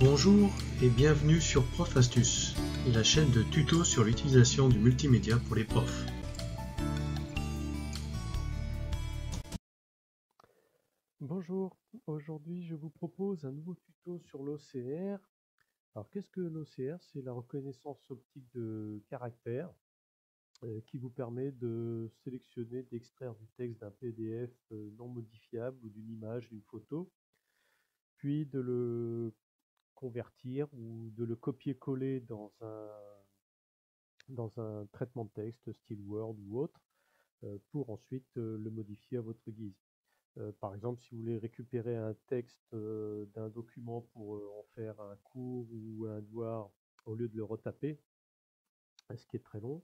Bonjour et bienvenue sur Prof Astuce, la chaîne de tutos sur l'utilisation du multimédia pour les profs. Bonjour, aujourd'hui je vous propose un nouveau tuto sur l'OCR. Alors qu'est-ce que l'OCR? C'est la reconnaissance optique de caractères qui vous permet de sélectionner, d'extraire du texte d'un PDF non modifiable ou d'une image, d'une photo, puis de le convertir ou de le copier-coller dans un traitement de texte style Word ou autre pour ensuite le modifier à votre guise. Par exemple, si vous voulez récupérer un texte d'un document pour en faire un cours ou un devoir, au lieu de le retaper, ce qui est très long,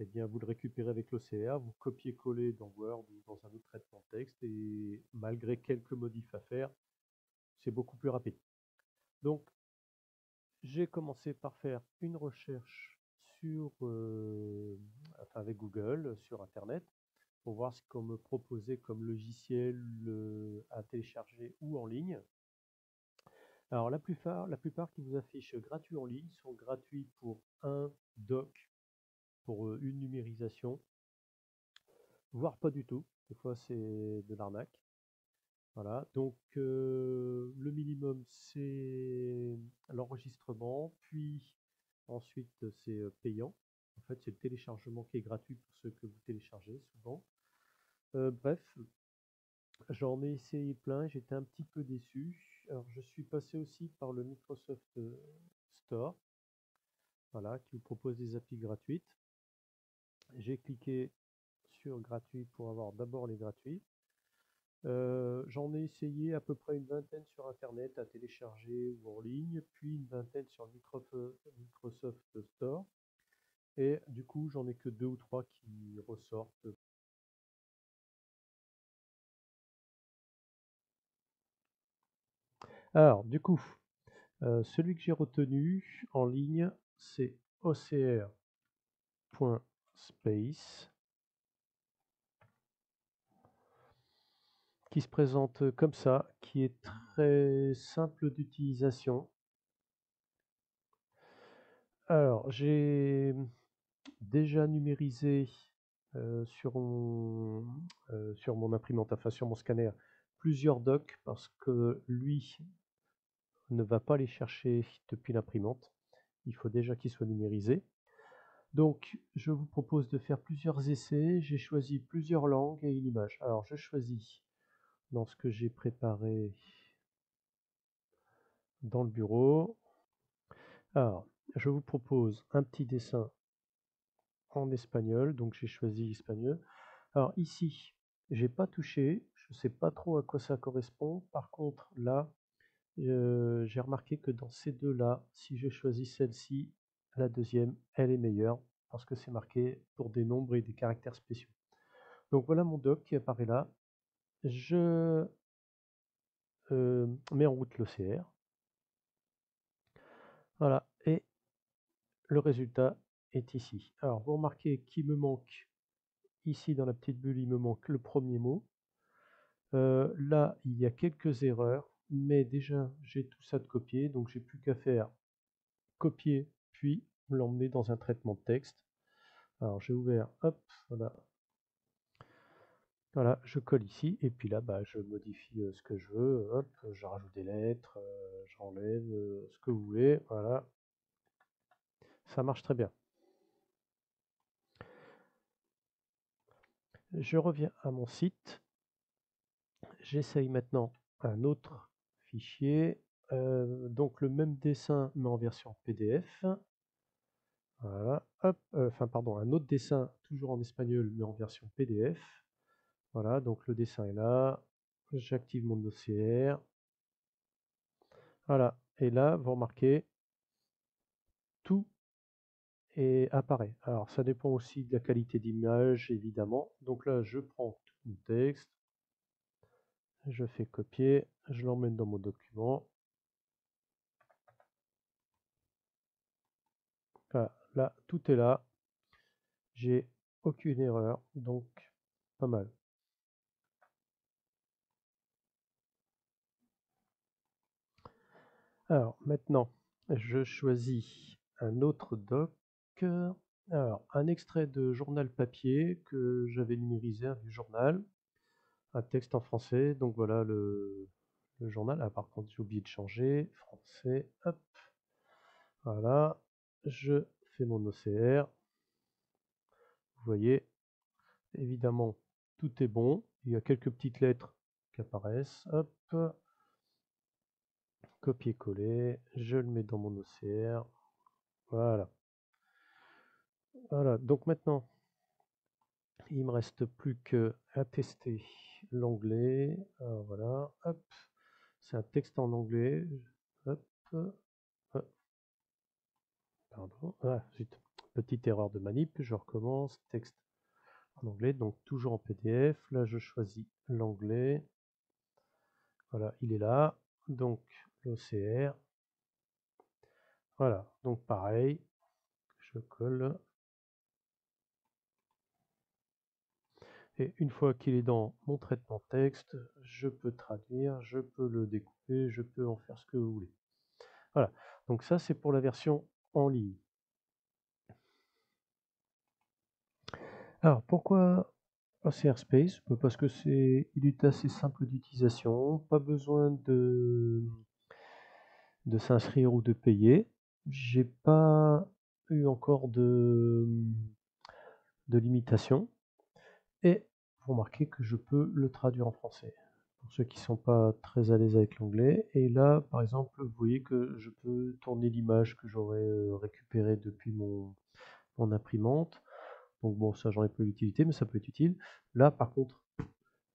eh bien, vous le récupérez avec l'OCR, vous copiez-collez dans Word ou dans un autre traitement de texte et malgré quelques modifs à faire, c'est beaucoup plus rapide. Donc, j'ai commencé par faire une recherche avec Google sur Internet pour voir ce qu'on me proposait comme logiciel à télécharger ou en ligne. Alors la plupart qui vous affichent gratuits en ligne sont gratuits pour un doc, pour une numérisation, voire pas du tout. Des fois c'est de l'arnaque. Voilà, donc le minimum c'est l'enregistrement, puis ensuite c'est payant. En fait, c'est le téléchargement qui est gratuit pour ceux que vous téléchargez souvent. Bref, j'en ai essayé plein, j'étais un petit peu déçu. Alors, je suis passé aussi par le Microsoft Store, voilà, qui vous propose des applis gratuites. J'ai cliqué sur gratuit pour avoir d'abord les gratuits. J'en ai essayé à peu près une vingtaine sur Internet à télécharger ou en ligne, puis une vingtaine sur le Microsoft Store. Et du coup, j'en ai que 2 ou 3 qui ressortent. Alors, du coup, celui que j'ai retenu en ligne, c'est ocr.space, qui se présente comme ça, qui est très simple d'utilisation. Alors, j'ai déjà numérisé sur mon imprimante, enfin sur mon scanner, plusieurs docs parce que lui ne va pas les chercher depuis l'imprimante. Il faut déjà qu'il soit numérisé. Donc, je vous propose de faire plusieurs essais. J'ai choisi plusieurs langues et une image. Alors, je choisis dans ce que j'ai préparé dans le bureau. Alors, je vous propose un petit dessin en espagnol. Donc, j'ai choisi espagnol. Alors, ici, j'ai pas touché. Je ne sais pas trop à quoi ça correspond. Par contre, là, j'ai remarqué que dans ces deux-là, si je choisis celle-ci, la deuxième, elle est meilleure parce que c'est marqué pour des nombres et des caractères spéciaux. Donc voilà mon doc qui apparaît là. Je mets en route l'OCR. Voilà, et le résultat est ici. Alors vous remarquez qu'il me manque, ici dans la petite bulle, il me manque le premier mot. Là, il y a quelques erreurs, mais déjà j'ai tout ça de copié, donc j'ai plus qu'à faire copier, puis l'emmener dans un traitement de texte. Alors j'ai ouvert, hop, voilà. Voilà, je colle ici, et puis là, bah, je modifie ce que je veux, hop, je rajoute des lettres, j'enlève ce que vous voulez, voilà. Ça marche très bien. Je reviens à mon site. J'essaye maintenant un autre fichier. Donc le même dessin mais en version PDF. Voilà, hop, enfin pardon, un autre dessin toujours en espagnol mais en version PDF. Voilà, donc le dessin est là. J'active mon OCR. Voilà, et là vous remarquez tout et apparaît. Alors ça dépend aussi de la qualité d'image évidemment. Donc là je prends tout mon texte, je fais copier, je l'emmène dans mon document. Voilà, là tout est là, j'ai aucune erreur, donc pas mal. Alors maintenant, je choisis un autre doc. Alors, un extrait de journal papier que j'avais numérisé, du journal, un texte en français. Donc voilà le journal. Ah, par contre, j'ai oublié de changer. Français, hop. Voilà. Je fais mon OCR. Vous voyez, évidemment, tout est bon. Il y a quelques petites lettres qui apparaissent. Hop. Copier-coller. Je le mets dans mon OCR. Voilà. Voilà. Donc maintenant, il me reste plus qu'à tester l'onglet. Alors voilà. Hop. C'est un texte en anglais. Hop. Hop. Pardon. Ah, zut. Petite erreur de manip. Je recommence. Texte en anglais. Donc toujours en PDF. Là, je choisis l'anglais. Voilà, il est là. Donc l'OCR. Voilà. Donc pareil. Je colle. Et une fois qu'il est dans mon traitement texte, je peux traduire, je peux le découper, je peux en faire ce que vous voulez. Voilà. Donc ça, c'est pour la version en ligne. Alors pourquoi OCR Space? Parce que il est assez simple d'utilisation, pas besoin de s'inscrire ou de payer. J'ai pas eu encore de limitation. Et vous remarquez que je peux le traduire en français. Pour ceux qui ne sont pas très à l'aise avec l'anglais. Et là, par exemple, vous voyez que je peux tourner l'image que j'aurais récupérée depuis mon imprimante. Donc bon, ça j'en ai pas l'utilité, mais ça peut être utile. Là, par contre,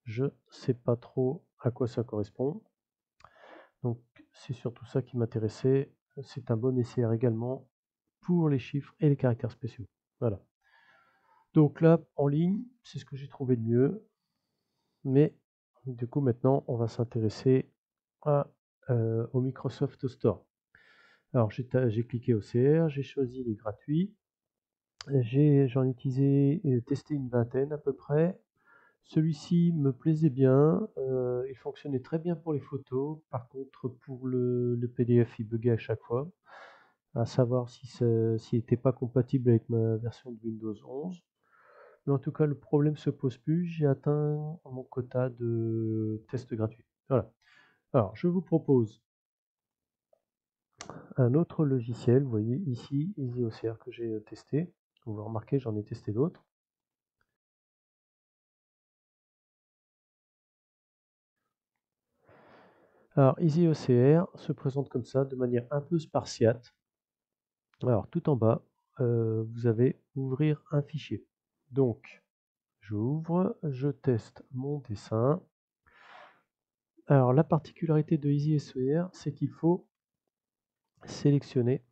je ne sais pas trop à quoi ça correspond. Donc c'est surtout ça qui m'intéressait. C'est un bon SCR également pour les chiffres et les caractères spéciaux. Voilà. Donc là, en ligne, c'est ce que j'ai trouvé de mieux. Mais du coup, maintenant, on va s'intéresser au Microsoft Store. Alors, j'ai cliqué OCR, j'ai choisi les gratuits. J'en ai utilisé et testé une vingtaine à peu près. Celui-ci me plaisait bien, il fonctionnait très bien pour les photos. Par contre, pour le PDF, il buguait à chaque fois, à savoir s'il n'était pas compatible avec ma version de Windows 11. Mais en tout cas, le problème se pose plus. J'ai atteint mon quota de tests gratuits. Voilà. Alors, je vous propose un autre logiciel. Vous voyez ici, EasyOCR que j'ai testé. Vous remarquez, j'en ai testé d'autres. Alors, EasyOCR se présente comme ça, de manière un peu spartiate. Alors, tout en bas, vous avez ouvrir un fichier. Donc, j'ouvre, je teste mon dessin. Alors, la particularité de EasyOCR, c'est qu'il faut sélectionner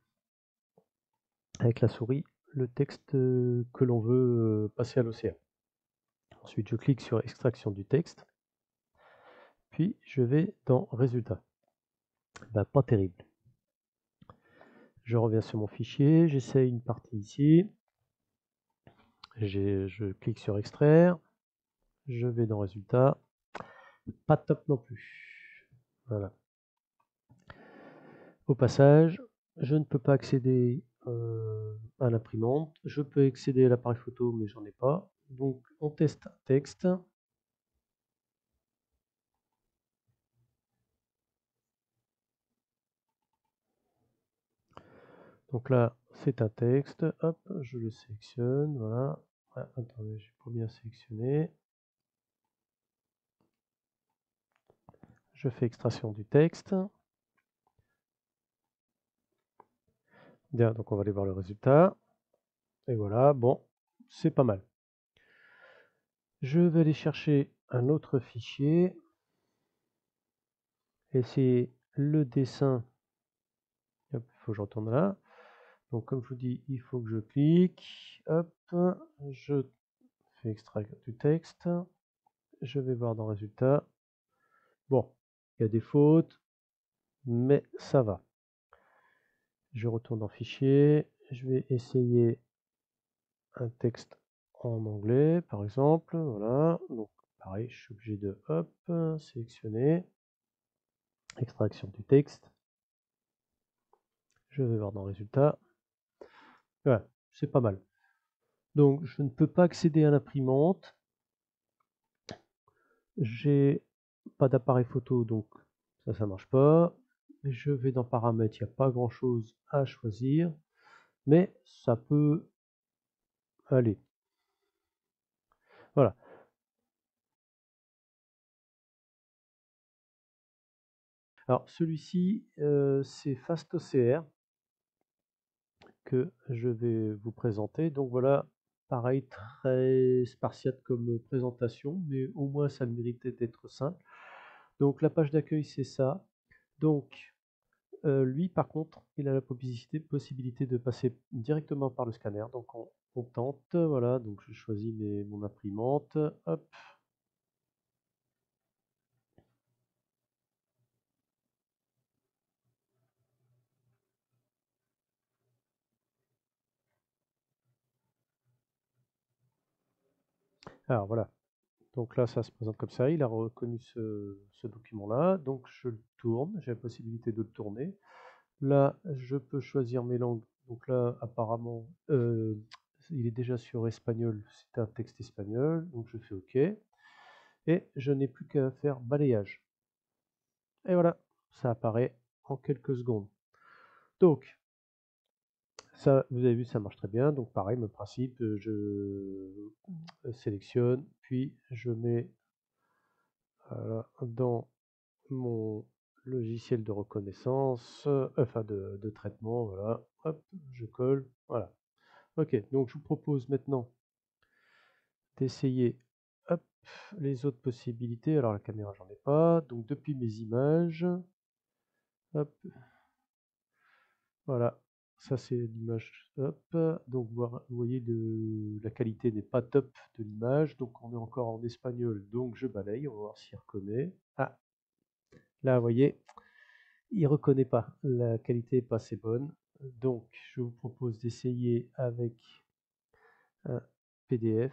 avec la souris le texte que l'on veut passer à l'OCR. Ensuite, je clique sur extraction du texte, puis je vais dans résultats. Pas terrible. Je reviens sur mon fichier, j'essaye une partie ici, je clique sur extraire, je vais dans résultats, pas top non plus. Voilà. Au passage, je ne peux pas accéder à l'imprimante, je peux accéder à l'appareil photo mais j'en ai pas. Donc on teste un texte. Donc là, c'est un texte. Hop, je le sélectionne. Voilà. Ah, attendez, j'ai pas bien sélectionné. Je fais extraction du texte. Bien, donc on va aller voir le résultat. Et voilà, bon, c'est pas mal. Je vais aller chercher un autre fichier. Et c'est le dessin. Hop, il faut que je retourne là. Donc comme je vous dis, il faut que je clique. Hop, je fais extraire du texte. Je vais voir dans résultat. Bon, il y a des fautes, mais ça va. Je retourne dans fichier. Je vais essayer un texte en anglais, par exemple. Voilà. Donc pareil, je suis obligé de hop, sélectionner. Extraction du texte. Je vais voir dans résultats. Voilà, c'est pas mal. Donc je ne peux pas accéder à l'imprimante. J'ai pas d'appareil photo, donc ça marche pas. Je vais dans paramètres, il n'y a pas grand chose à choisir, mais ça peut aller. Voilà. Alors celui-ci, c'est FastOCR que je vais vous présenter. Donc voilà, pareil, très spartiate comme présentation, mais au moins ça méritait d'être simple. Donc la page d'accueil, c'est ça. Donc lui, par contre, il a la possibilité de passer directement par le scanner. Donc on tente, voilà, donc je choisis mon imprimante, hop. Alors voilà, donc là ça se présente comme ça, il a reconnu ce document-là, donc je le tourne, j'ai la possibilité de le tourner. Là, je peux choisir mes langues, donc là apparemment, il est déjà sur espagnol, c'est un texte espagnol, donc je fais OK. Et je n'ai plus qu'à faire balayage. Et voilà, ça apparaît en quelques secondes. Donc, ça, vous avez vu, ça marche très bien. Donc pareil, même principe, je sélectionne, puis je mets dans mon logiciel de reconnaissance, enfin de traitement, voilà, hop, je colle, voilà. Ok, donc je vous propose maintenant d'essayer les autres possibilités. Alors la caméra, j'en ai pas, donc depuis mes images, hop, voilà, ça c'est l'image top. Donc vous voyez, la qualité n'est pas top de l'image, donc on est encore en espagnol, donc je balaye, on va voir s'il reconnaît. Ah, là vous voyez, il reconnaît pas, la qualité n'est pas assez bonne. Donc je vous propose d'essayer avec un PDF.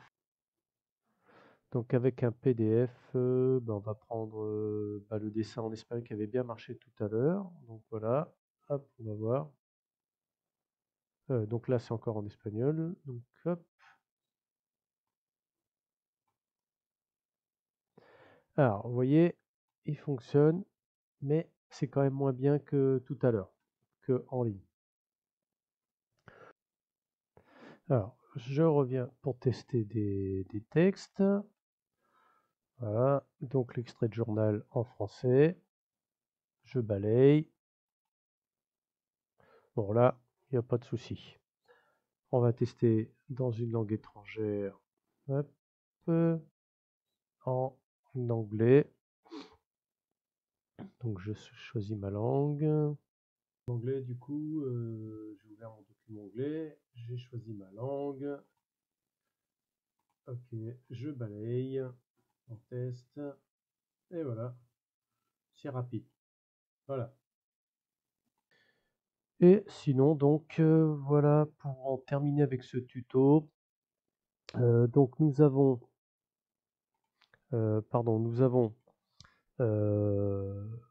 Donc avec un PDF, on va prendre le dessin en espagnol qui avait bien marché tout à l'heure. Donc voilà, hop, on va voir. Donc là c'est encore en espagnol. Donc hop. Alors vous voyez, il fonctionne, mais c'est quand même moins bien que tout à l'heure, que en ligne. Alors je reviens pour tester des textes. Voilà, donc l'extrait de journal en français. Je balaye. Bon là, il n'y a pas de souci. On va tester dans une langue étrangère. Hop, en anglais. Donc je choisis ma langue. Anglais, du coup, j'ai ouvert mon document anglais. J'ai choisi ma langue. Ok, je balaye. On teste. Et voilà. C'est rapide. Voilà. Et sinon, donc, voilà, pour en terminer avec ce tuto. Donc nous avons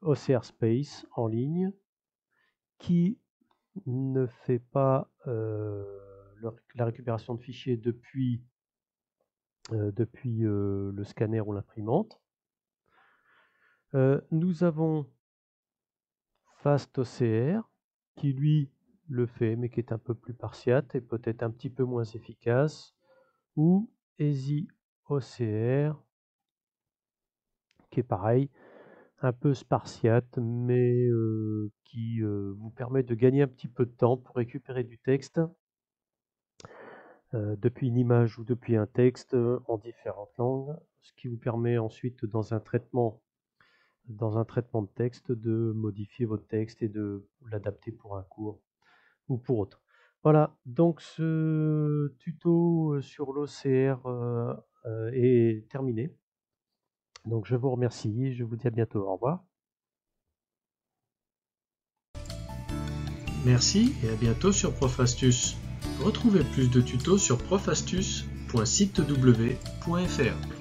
OCR Space en ligne qui ne fait pas la récupération de fichiers depuis le scanner ou l'imprimante. Nous avons FastOCR qui lui le fait mais qui est un peu plus spartiate et peut-être un petit peu moins efficace, ou EasyOCR qui est pareil, un peu spartiate, mais qui vous permet de gagner un petit peu de temps pour récupérer du texte depuis une image ou depuis un texte en différentes langues, ce qui vous permet ensuite dans un traitement de texte de modifier votre texte et de l'adapter pour un cours ou pour autre. Voilà, donc ce tuto sur l'OCR est terminé. Donc je vous remercie, je vous dis à bientôt, au revoir. Merci et à bientôt sur Profastuce. Retrouvez plus de tutos sur profastuce.sitew.fr.